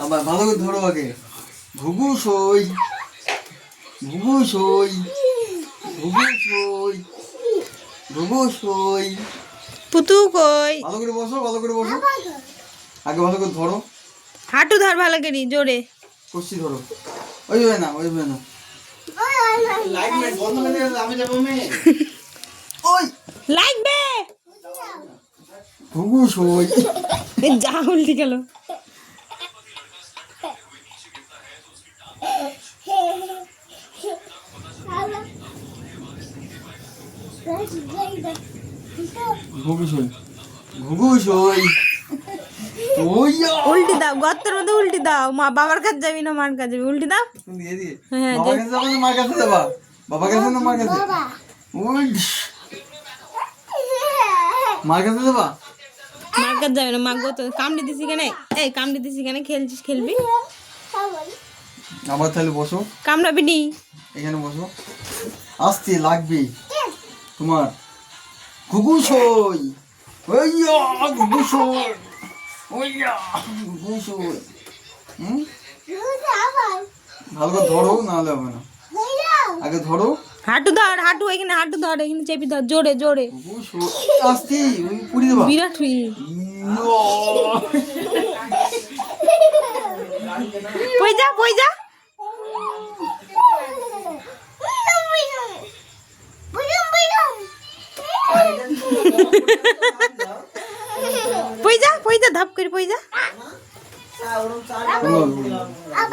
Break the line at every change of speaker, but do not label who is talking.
আবার ভালো করে ধরো আগে। ঘুঘু সই, ঘুঘু সই, ঘুঘু সই, ঘুঘু সই।
পুতু কই?
ভালো করে বসো, ভালো করে বসো। আগে ভালো করে ধরো।
হাঁটু ধর ভালো করে জোরে।
কষি ধরো। ওইভাবে না, ওইভাবে না। ওই
লাগবে।
ঘুঘু সই।
এ যা উল্টি গেল।
ঘুঘু সই, ঘুঘু সই। ওইয়া
উল্টি দাও, গর্তের মধ্যে উল্টি দাও। মা বাবার কাছে যাবি না মার কাছে যাবি? উল্টি দাও।
দিয়ে দিয়ে।
হ্যাঁ,
বাবার কাছে যাবো না মার কাছে যাবা? বাবার কাছে না মার কাছে? ওই মার কাছে যাবা?
মার কাছে যাবি না, মা গো তো কামড়ে দিছি কেন? এই কামড়ে দিছি কেন? খেলছিস খেলবি?
আবার তাহলে বসো,
কামড়াবি নি।
এখানে বসো। আসতে লাগবে তোমার। ঘুঘু সই। ওইয়া ঘুঘু সই। ওইয়া ঘুঘু সই। হুম, ভালো করে ধরো, না হলে হবে না। আগে ধরো।
হাঁটু ধর, হাঁটু এখানে, হাঁটু ধর এখানে, চেপি ধর জোরে জোরে।
ঘুঘু সই। আসতে পুড়ি দেবা।
বিরাট হুই। কই যা কই যা। পই যা ধাপ করে পই যা।
ইয়া